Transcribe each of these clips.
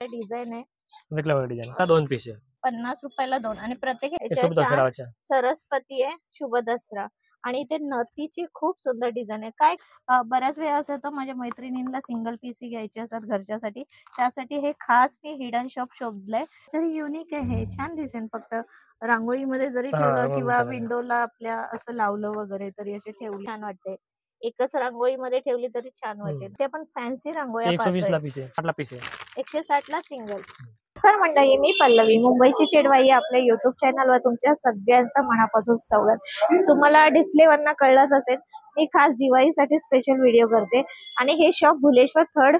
Design आहे. वेगळा design हा 2 पीस आहे. 50 रुपयाला 2 आणि प्रत्येक शुभ ह्याच्या दसराच्या सरस्वती आहे, शुभ दसरा आणि इथे नथीची खूप सुंदर डिझाइन आहे. काय बऱ्याच वेळा असं होतं माझ्या मैत्रिणींना सिंगल पीस घ्यायचे असतात घरच्यासाठी. त्यासाठी हे खास मी हिडन शॉप शोधलंय. तर युनिक आहे, छान दिसेल फक्त रांगोळीमध्ये जरी ठेवलं किंवा विंडोला आपल्या असं लावलं वगैरे तरी असे ठेवले छान वाटते. एकच रांगोळीमध्ये ठेवली तरी छान वाटेल. ते पण फॅन्सी रांगोळ्या 120 ला पीस आहे, 60 ला पीस आहे. 160 ला सिंगल. सर मंडळी, मी पल्लवी, मुंबईची चिडवाई आपल्या युट्यूब चॅनलवर तुमच्या सगळ्यांचं मनापासून स्वागत. तुम्हाला डिस्प्लेवरनं कळलंच असेल, मी खास दिवाळीसाठी स्पेशल व्हिडिओ करते आणि हे शॉप भुलेश्वर थर्ड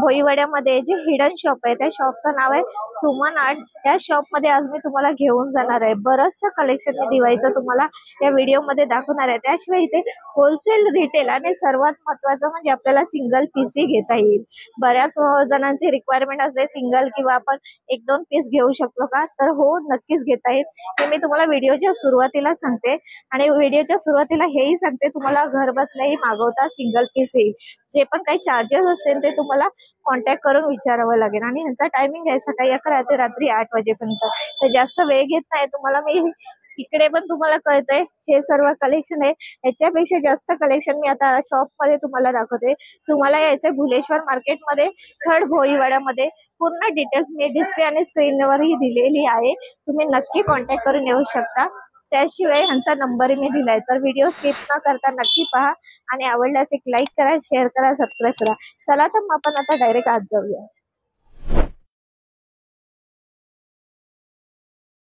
भोईवाड्यामध्ये जे हिडन शॉप आहे त्या शॉपचं नाव आहे सुमन आर्ट. त्या शॉप मध्ये आज मी तुम्हाला घेऊन जाणार आहे. बरंचसं कलेक्शन मी दिवाळीचं तुम्हाला या व्हिडिओ मध्ये दाखवणार आहे. त्याशिवाय इथे होलसेल, रिटेल आणि सर्वात महत्वाचं म्हणजे आपल्याला सिंगल पीस ही घेता येईल. बऱ्याच जणांची रिक्वायरमेंट असते सिंगल किंवा आपण 1-2 पीस घेऊ शकतो का, तर हो नक्कीच घेता येईल. हे मी तुम्हाला व्हिडिओच्या सुरुवातीला सांगते आणि व्हिडिओच्या सुरुवातीला हेही सांगते तुम्हाला घर बसल्याही मागवता सिंगल पीस येईल. जे पण काही चार्जेस असेल ते तुम्हाला कॉन्टॅक्ट करून विचारावं लागेल आणि ह्यांचा टायमिंग आहे सकाळी 11 ते रात्री 8 वाजेपर्यंत. तर जास्त वेळ घेत नाही तुम्हाला मी इकडे पण तुम्हाला कळतंय हे सर्व कलेक्शन आहे. ह्याच्यापेक्षा जास्त कलेक्शन मी आता शॉप मध्ये तुम्हाला दाखवते. तुम्हाला यायचंय भुलेश्वर मार्केट मध्ये थर्ड भोईवाड्यामध्ये. पूर्ण डिटेल्स मी डिस्प्ले आणि स्क्रीनवरही दिलेली आहे, तुम्ही नक्की कॉन्टॅक्ट करून येऊ शकता. त्याशिवाय ह्यांचा नंबरही मी दिलाय. तर व्हिडिओ स्किप न करता नक्की पहा आणि आवडल्यास एक लाईक करा, शेअर करा, सबस्क्राईब करा. चला तर मग आपण आता डायरेक्ट आत जाऊया.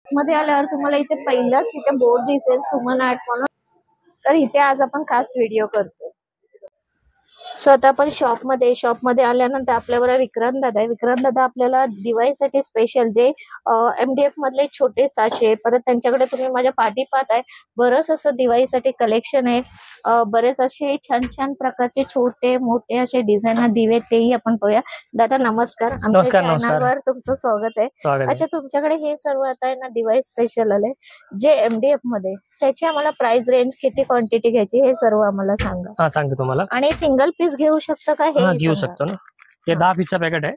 मध्ये आल्यावर तुम्हाला इथे पहिलाच इथे बोर्ड दिसेल सुमन आर्ट म्हणून. तर इथे आज आपण खास व्हिडिओ करतो. सो आता आपण शॉपमध्ये आल्यानंतर आपल्याबरोबर विक्रांत दादा आहे. विक्रांत दादा आपल्याला दिवाळीसाठी स्पेशल जे MDF मधले छोटे साचे, परत त्यांच्याकडे तुम्ही माझ्या पाठी पाहताय बरंच असं दिवाळीसाठी कलेक्शन आहे. बरेच असे छान छान प्रकारचे छोटे मोठे असे डिझायनर दिवे तेही आपण पाहूया. दादा नमस्कार, आमच्या चॅनलवर तुमचं स्वागत आहे. अच्छा, तुमच्याकडे हे सर्व आता आहे ना दिवाळी स्पेशल आले जे MDF मध्ये, त्याची आम्हाला प्राइस रेंज, किती क्वांटिटी घ्यायची हे सर्व आम्हाला सांगा. हा सांगतो तुम्हाला. आणि सिंगल पीस घेऊ शकता का? हे घेऊ शकतो ना. हे 10 पीसचा पॅकेट आहे.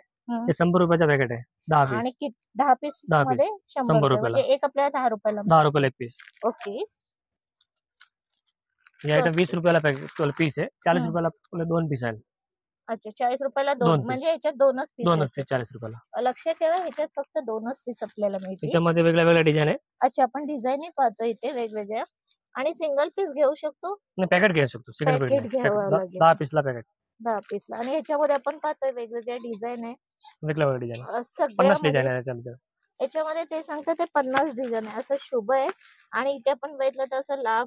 हे 100 रुपयाचा पॅकेट आहे. 10 पीस आणि 10 पीस मध्ये 100 रुपयाला. एक आपल्याला 10 रुपयाला. 10 रुपयाला एक पीस. ओके. हे आयटम 20 रुपयाला पॅकेट पीस आहे. 40 रुपयाला 2 पीस आहे. अच्छा, 40 रुपयाला 2 म्हणजे ह्याच्यात 2च पीस. 40 रुपयाला. लक्षात ठेवा ह्याच्यात फक्त 2च पीस आपल्याला मिळतील. त्याच्यामध्ये वेगळ्या डिझाइन आहे. अच्छा, आपण डिझाईन पाहतो इथे वेगवेगळ्या. आणि सिंगल पीस घेऊ शकतो? नाही, पॅकेट घेऊ शकतो. सिंगल पॅकेट 10 पीसला पॅकेट. 10 पीसला. आणि ह्याच्यामध्ये आपण पाहतोय वेगवेगळ्या डिझाइन आहे. वेगळ्या डिझाइन 50 डिझाइन आहे याच्यामध्ये. याच्यामध्ये ते सांगतात ते 50 डिझाइन आहे. असं शुभ आहे. आणि इथे आपण बघितलं तर असं लाभ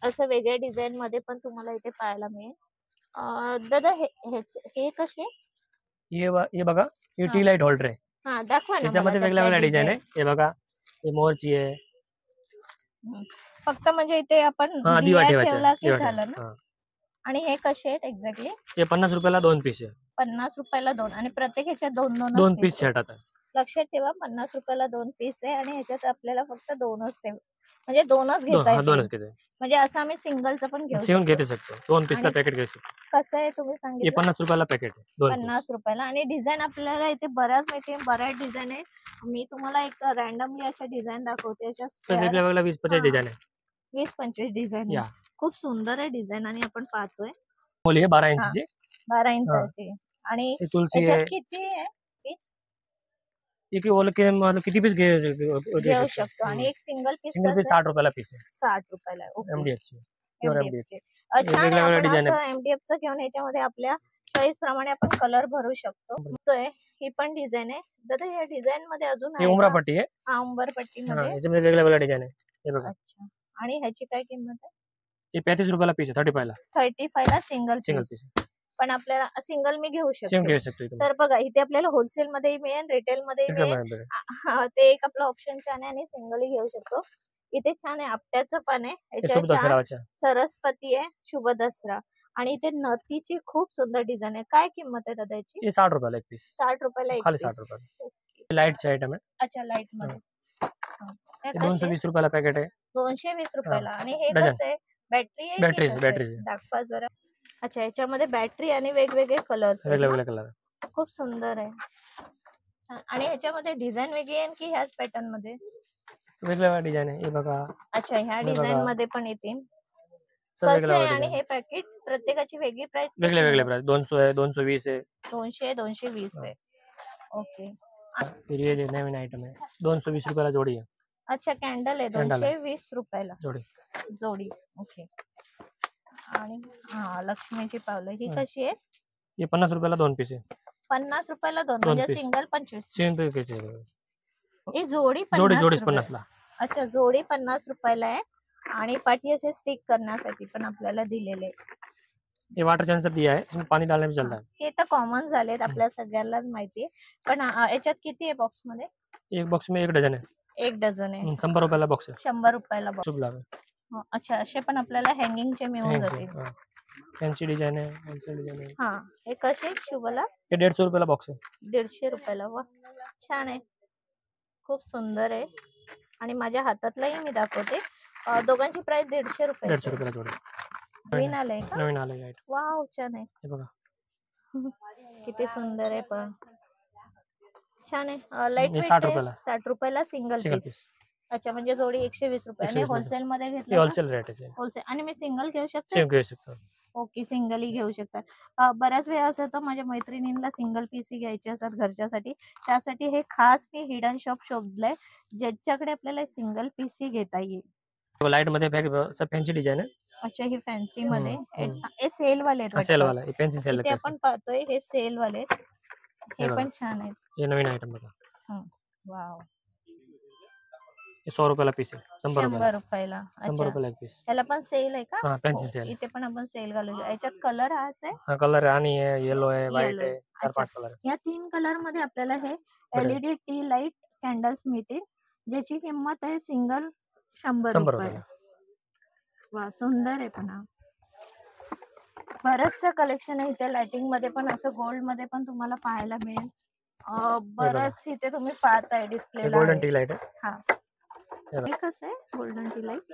असं वेगळ्या डिझाइन मध्ये पण तुम्हाला इथे पाहायला मिळेल. दादा हे कसे? हे बघा, हे टी लाईट होल्डर आहे. हा, दाखवा ना. त्याच्यामध्ये वेगळ्या डिझाइन आहे. हे बघा, हे मोरची आहे. फक्त म्हणजे इथे आपण दिवा ठेवायचा झालं ना. आणि हे कसे आहेत एक्झॅक्टली? हे 50 रुपयाला 2 पीस आहे. 50 रुपयाला 2 आणि प्रत्येक ह्याच्यात 2 पीस सेट आता. लक्षात ठेवा 50 रुपयाला 2 पीस आहे आणि ह्याच्यात आपल्याला फक्त 2च म्हणजे 2च घेता येईल. म्हणजे असं आम्ही सिंगलचं पण घेऊ शकतो. 2 पीसला पॅकेट घेऊ शकतो. कसं आहे तुम्ही सांगितलं? हे 50 रुपयाला पॅकेट आहे. 50 रुपयाला. आणि डिझाईन आपल्याला इथे बऱ्याच माहिती, बऱ्याच डिझाईन आहे. मी तुम्हाला एक रॅन्डमली अशा डिझाईन दाखवते. वेगळ्या 20-25 डिझाईन आहे. 20-25 डिझाईन. खूप सुंदर आहे डिझाइन. आणि आपण पाहतोय 12 इंचची. 12 इंचाची. आणि किती आहे पीस? किती पीस घेऊ शकतो. आणि एक सिंगल पीस 60 रुपयाला पीस आहे. 60 रुपयाला. MDF MDFचं घेऊन याच्यामध्ये आपल्या चॉईस प्रमाणे आपण कलर भरू शकतो. ही पण डिझाइन आहे. दादा या डिझाइन मध्ये अजून उमरापट्टी आहे. हा, उंबरपट्टी मध्ये याच्यामध्ये वेगळ्या डिझाइन आहे. हे बघा. अच्छा. आणि ह्याची काय किंमत आहे? हे 35 रुपयाला पीस आहे. 35 ला सिंगल पीस. पण आपल्याला सिंगल मी घेऊ शकतो. तर बघा इथे आपल्याला होलसेल मध्ये मिळेल, रिटेल मध्ये मिळेल. ते एक आपला ऑप्शन छान आहे. आणि सिंगल घेऊ शकतो. इथे छान आहे, आपट्याचं पण आहे. सरस्वती आहे, शुभ दसरा. आणि इथे नथीची खूप सुंदर डिझाइन आहे. काय किंमत आहे दादा याची? 60 रुपयाला एक पीस. 60 रुपयाला एक खाली 60 रुपयाला. लाईटचे आयटम आहे. अच्छा, लाईट मध्ये. 220 रुपयाला पॅकेट आहे. 220 रुपयाला. आणि हे कसं आहे? बॅटरी दाखवा जरा. अच्छा, याच्यामध्ये बॅटरी आणि वेगवेगळे कलर. वेगवेगळे कलर. खूप सुंदर आहे. आणि ह्याच्यामध्ये डिझाईन वेगळी आहे की ह्याच पॅटर्न मध्ये? वेगवेगळ्या डिझाईन आहे हे बघा. अच्छा, ह्या हे डिझाईन बघा. मध्ये पण येतील. सब कसं वेगवेगळ्या आहे आणि डिझाईन. हे पॅकेट प्रत्येकाची वेगळी प्राइस? वेगळे वेगळे प्राइस. 200 आहे, 220 आहे. 200, 220 आहे. ओके. हे नवीन आयटम आहे. 220 रुपयाला जोडी आहे. अच्छा, कॅन्डल आहे. कॅन्डल आहे. 220 रुपयाला जोडी. जोडी. ओके. आणि लक्ष्मीची पावलं ही कशी आहे? हे 50 रुपयाला 2 पीस आहे. 50 रुपयाला 2 दोन म्हणजे piece. सिंगल 25. सेम पीस आहे. ही जोडी जोडी 50 जोडीच रुपये. 50 ला. अच्छा, जोडी 50 रुपयाला आहे. आणि पाठी असे स्टिक करण्यासाठी पण आपल्याला दिलेले आहे. ये वाटर सेंसर दिया है, इसमें पानी डालने में चलता है. हे तर कॉमन झालेत, आपल्या सगळ्यांनाच माहिती आहे. पण याच्यात किती आहे बॉक्स मध्ये? एक बॉक्स में 1 डझन है. 1 डझन आहे. 100 रुपयाला बॉक्स आहे. 100 रुपयाला बॉक्स. शुभ लाभ आहे. अच्छा, असे पण आपल्याला हँगिंगचे मिळून जातील. फॅन्सी डिझाईन आहे, फॅन्सी डिझाईन आहे. हा, हे कसे शुभला? हे 150 रुपयाला बॉक्स आहे. 150 रुपयाला. वा, छान आहे, खूप सुंदर आहे. आणि माझ्या हातातलाही मी दाखवते. दोघांची प्राइस 150 रुपये. 150 रुपयाला जोडी. नवीन आलंय का? नवीन आलंय आयटम. वाव, छान आहे. हे बघा किती सुंदर आहे पण. छान आहे. लाईट हे वेट 60 आहे. रुपयाला. 60 रुपयाला सिंगल सिंगल पीस. पीस. अच्छा, म्हणजे जोडी 120 रुपये. आणि 120 होलसेल मध्ये हे घेतलं? होलसेल रेट आहे. होलसेल. आणि मी सिंगल घेऊ शकते? सेम घेऊ शकतो. ओके, सिंगलही घेऊ शकतात. बऱ्याच वेळा असं होतं माझ्या मैत्रिणींना सिंगल पीस ही घ्यायचे असतात घरच्यासाठी. त्यासाठी हे खास मी हिडन शॉप शोधलंय ज्याच्याकडे आपल्याला सिंगल पीस ही घेता येईल. लाइट मध्ये सब फॅन्सी डिझाईन आहे. अच्छा, ही फॅन्सी मध्ये. हम्म. हे सेल वाले आहेत सेल वाटतं. वाला हे पेन्सिल सेल इथे आपण पाहतोय हे सेल वाले आहेत. हे हे बघा. पण छान आहेत. हे नवीन आयटम बघा. वाव, हे 100 रुपयाला पीस आहे. 100 रुपयाला. 100 रुपयाला. 100 अच्छा, रुपयाला एक पीस. याला पण सेल आहे का? हा, पेन्सिल हो, सेल. इथे पण आपण सेल घालू शकतो. याच्यात कलर हाच आहे? हा, कलर आणि आहे, येलो आहे, व्हाईट Yellow आहे, आहे. 4-5 कलर आहे. या 3 कलर मध्ये आपल्याला हे बरं. LED टी लाईट कॅन्डल्स मिळतील, ज्याची किंमत आहे सिंगल 100 100 रुपये. रुपयाला. वा, सुंदर आहे पण. बरंचसं कलेक्शन आहे इथे. लाइटिंग मध्ये पण असं गोल्ड मध्ये पण तुम्हाला पाहायला मिळेल. बरंच इथे तुम्ही पाहताय डिस्प्लेला. गोल्डन टी लाईट आहे. हा, हे बघा. हे कसं आहे गोल्डन टी लाईट?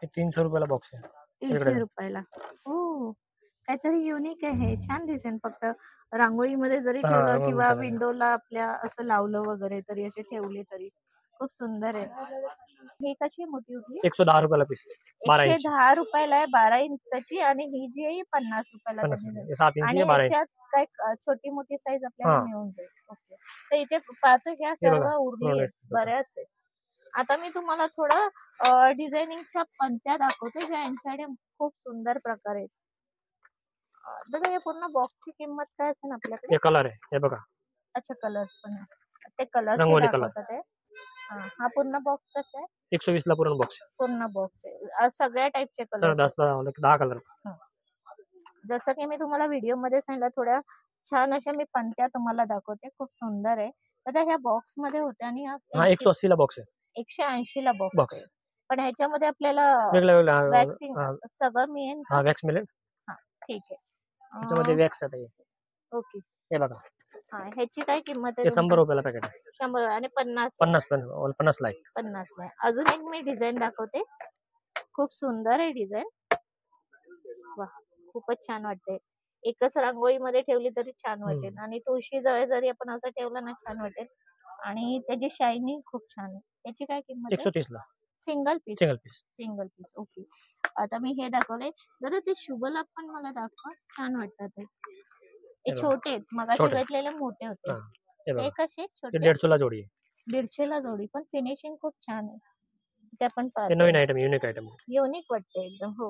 हे 300 रुपयाला बॉक्स आहे. 300 रुपयाला. हो, काहीतरी युनिक आहे. छान दिसेल. फक्त रांगोळीमध्ये जरी हा, ठेवलं रांगोळीमध्ये किंवा ठेवायला. विंडोला आपल्या असं लावलं वगैरे तरी असे ठेवले तरी खूप सुंदर आहे. ही कशी मोठी होती? 110 रुपयाला पीस. 12 इंच. 110 रुपयाला आहे 12 इंचाची. आणि ही जी आहे 50 रुपयाला 50 त्यांनी इंच. दिली. 7 इंच आणि आहे, 12 इंच. याच्यात काय छोटी मोठी साईज आपल्याला हा. मिळून जाईल. ओके, तर इथे पाहतो ह्या हे सर्व बघा, उरली roll आहेत, it. बऱ्याच आहे. आता मी तुम्हाला थोडं डिझायनिंगच्या पंत्या दाखवते ज्या यांच्याकडे खूप सुंदर प्रकारे आहेत. दादा, या पूर्ण बॉक्सची किंमत काय असेल आपल्याकडे? हे कलर आहे. हे बघा अच्छा, कलर्स पण आहे. ते कलर्स रंगोली कलर. दाखवतात आहे. हा पूर्ण बॉक्स कसा आहे? 120 ला पूर्ण बॉक्स आहे. पूर्ण बॉक्स आहे. सगळ्या टाईपचे सर कलर. 10 कलर. जसं की मी तुम्हाला व्हिडिओ मध्ये सांगितलं, थोड्या छान अशा मी पंत्या तुम्हाला दाखवते. खूप सुंदर आहे. आता ह्या बॉक्स मध्ये होत्या आणि हा 180 ला बॉक्स आहे. 180 ला बॉक्स बॉक्स. आहे. पण ह्याच्यामध्ये आपल्याला वेगळ्या वॅक्सिंग सगळं मिळेल का? हा, वॅक्स मिळेल. ठीक आहे. त्याच्यामध्ये वॅक्स आहे. ओके. हे बघा, ह्याची काय किंमत हे आहे? 100 रुपयाला पॅकेट आहे. 100 आणि 50. 50 ला आहे. 50 ला. अजून एक मी डिझाईन दाखवते. खूप सुंदर आहे डिझाईन. वा, खूपच छान वाटते. एकच रांगोळीमध्ये ठेवली तरी छान वाटेल. आणि तुळशी जवळ जरी आपण असं ठेवलं ना छान वाटेल. आणि त्याची शायनिंग खूप छान आहे. याची काय किंमत आहे? 130 ला. Single piece. Single piece. Single piece. Okay. आता मी हे दाखवले. दादा, ते शुभलाभ पण मला दाखवा. छान वाटतात ते. हे छोटे आहेत. मगाशी छोटे. घेतलेले मोठे होते. हे बघा, हे कसे हे छोटे? 150 ला जोडी आहे. 150 ला जोडी. पण फिनिशिंग खूप छान आहे. ते आपण हे पाहतो. नवीन आयटम, युनिक आयटम. युनिक वाटते एकदम. हो,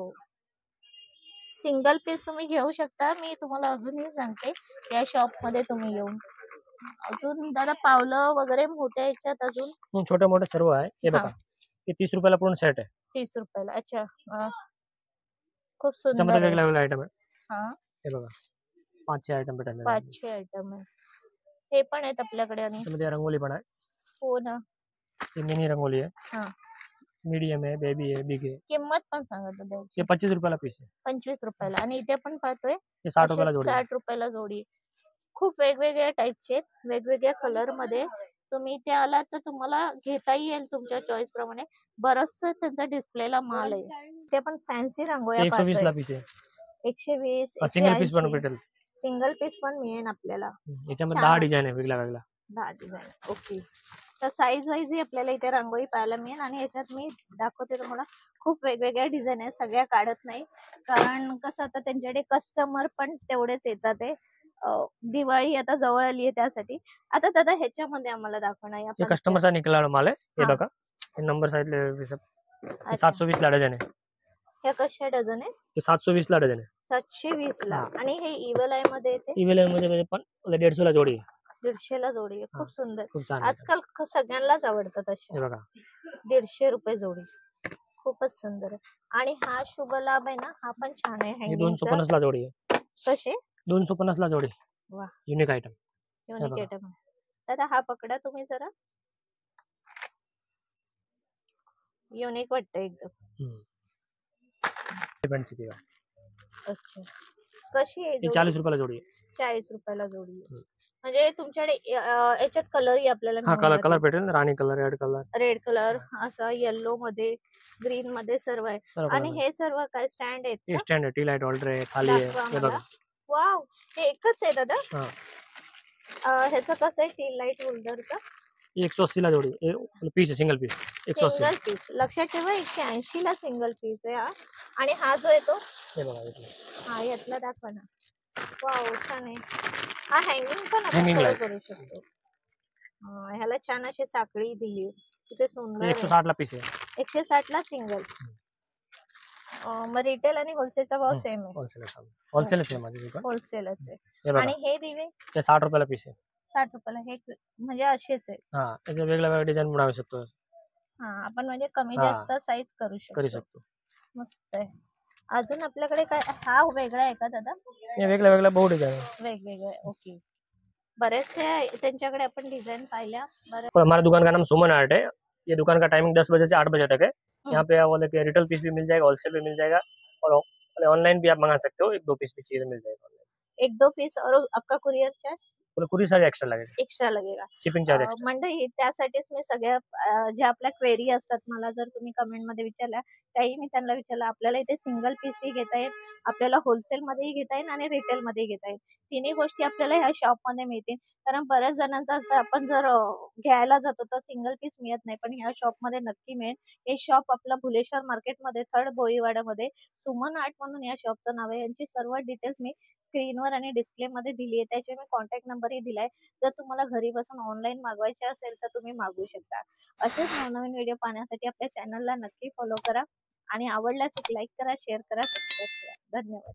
सिंगल पीस तुम्ही घेऊ शकता. मी तुम्हाला अजूनही सांगते, या शॉप मध्ये तुम्ही येऊन. अजून दादा पावलं वगैरे मोठ्या याच्यात अजून छोटे मोठे सर्व आहे. हे बघा, हे 30 रुपयाला पूर्ण सेट आहे. 30 रुपयाला. अच्छा, खूप सुंदर त्याच्यामध्ये आहे. वेगवेगळे आयटम आहे. हा, हे बघा, 5 आयटम भेटतात. 500 आयटम आहे. हे पण आहेत आपल्याकडे. आणि त्यामध्ये रंगोली पण आहे. हो ना. ही मिनी रंगोली आहे. हा, मीडियम आहे, बेबी आहे, बिग आहे. किंमत पण सांगा दादा. हे 25 रुपयाला पीस आहे. 25 रुपयाला. आणि इथे पण पाहतोय हे 60 रुपयाला जोडी आहे. 60 रुपयाला जोडी. खूप वेगवेगळ्या टाईपचे, वेगवेगळ्या कलर मध्ये. तुम्ही इथे आलात तर तुम्हाला घेताही येईल तुमच्या चॉईस प्रमाणे. बरचसं त्यांचा डिस्प्लेला माल आहे. ते पण फॅन्सी रांगोळ्या 120 ला पाहतोय. पीस आहे. 120, सिंगल पीस पण 180. भेटेल. सिंगल पीस पण मिळेल आपल्याला. याच्यामध्ये छान 10 वाटतं. डिझाईन आहे वेगळ्या वेगळ्या. 10 डिझाईन. ओके. तर साईज वाईज ही आपल्याला इथे रांगोळी पाहायला मिळेल आणि याच्यात मी दाखवते तुम्हाला खूप वेगवेगळ्या डिझाईन आहे. सगळ्या काढत नाही कारण कसं आता त्यांच्याकडे कस्टमर पण तेवढेच येतात आहे. दिवाळी आता जवळ आली आहे त्यासाठी. आता दादा ह्याच्यामध्ये आम्हाला दाखवणार आहे हे आपण कस्टमरचा निघाला माल आहे. हे हा. बघा हे नंबर सांगितले अच्छा. 720 ला डझन आहे. ह्या कशा डझन आहे? हे 720 ला डझन आहे. 720 ला. हा. आणि हे इव्हल आय मध्ये येते इव्हेल मध्ये पण 150 ला जोडी आहे. 150 ला जोडी आहे. हा. खूप सुंदर. खूप छान आहे. आजकाल सगळ्यांनाच आवडतात हे अशा. बघा 150 रुपये जोडी. खूपच सुंदर आहे. आणि हा शुभ लाभ आहे ना, हा पण छान आहे हे हँगिंगचा. 250 ला जोडी आहे. कसे? 250 ला जोडी. वा, युनिक आयटम. युनिक बघा. आयटम. दादा हा पकडा तुम्ही जरा. युनिक वाटतं एकदम. डिपेंडची ती बघा. अच्छा. कशी आहे ही जोडी? 40 रुपयाला जोडी आहे. 40 रुपयाला जोडी आहे. म्हणजे तुमच्याकडे याच्यात कलरही आपल्याला हा मिळून कलर भेटेल. राणी colour, red colour, red colour, असा येलो मध्ये, ग्रीन मध्ये सर्व आहे. सर्व आणि कलर. हे सर्व काय स्टँड आहेत हे का? स्टँड आहे. टी लाईट होल्डर आहे. खाली आहे. दाखवा हे मला. बघा. वाव, हे एकच आहे दादा? हा. ह्याचं कसं आहे टी लाईट होल्डरचं? 180 ला जोडी. पीस आहे सिंगल पीस. 180. Single piece. लक्षात ठेवा 180 ला सिंगल पीस आहे हा. आणि हा जो आहे तो हे बघा इथे. हा यातला दाखवा ना. वाव, छान आहे. हा हँगिंग पण आपण Hanging light. करू शकतो. ह्याला छान अशी साखळी दिली. किती सुंदर हे आहे. 160 ला पीस आहे. 160 ला सिंगल. मग रिटेल आणि होलसेलचा भाव सेम आहे. होलसेलच आहे माझी दुकान. होलसेलच आहे. हे बघा आणि हे दिवे ते 60 रुपयाला पीस आहे. 60 रुपयाला. हे म्हणजे असेच आहे. हा त्याचे वेगळ्या वेगळ्या डिझाईन बनवू शकतो. हा, आपण म्हणजे कमी हा. जास्त साईज करू करू शकतो. शकतो. मस्त आहे. अजून आपल्याकडे काय हा वेगळा आहे का दादा? हे वेगळ्या वेगळ्या बहु डिझाइन है. वेगवेगळे. ओके. बरेचसे त्यांच्याकडे आपण डिझाइन पाहिल्या. बरे और हमारे दुकान का नाम सुमन आर्ट है. ये दुकान का टाइमिंग 10 बजे से 8 बजे तक है। यहाँ पे आप बोले कि रिटेल पीस भी मिल जाएगा, होलसेल भी मिल जाएगा और ऑनलाइन भी आप मंगा सकते हो। 1-2 पीस भी चाहिए मिल जाएगा ऑनलाइन। 1-2 पीस और आपका कुरियर चार्ज पूरा कुरियर चार्ज एक्स्ट्रा लगेगा। एक्स्ट्रा लगेगा. Shipping charge extra. मंडळी त्यासाठीच मी सगळ्या ज्या आपल्या क्वेरी असतात मला जर तुम्ही कमेंटमध्ये विचारल्या त्याही मी त्यांना विचारलं. आपल्याला इथे सिंगल पीसही घेता येईल, आपल्याला होलसेलमध्येही घेता येईल आणि रिटेलमध्येही घेता येईल. तिन्ही गोष्टी आपल्याला ह्या शॉपमध्ये मिळतील. कारण बऱ्याच जणांचं असं आपण जर घ्यायला जातो तर सिंगल पीस मिळत नाही, पण ह्या शॉपमध्ये नक्की मिळेल. हे शॉप आपलं भुलेश्वर मार्केटमध्ये 3rd भोईवाड्यामध्ये सुमन आर्ट म्हणून या शॉपचं नाव आहे. यांची सर्व डिटेल्स मी स्क्रीनवर आणि डिस्प्लेमध्ये दिली आहे. त्याचे मी कॉन्टॅक्ट नंबरही दिलाय. जर तुम्हाला घरी बसून ऑनलाईन मागवायचे असेल तर तुम्ही मागवू शकता. असेच नवनवीन व्हिडिओ पाहण्यासाठी आपल्या चॅनलला नक्की फॉलो करा आणि आवडल्यास एक लाईक करा, शेअर करा, सबस्क्राईब करा. धन्यवाद.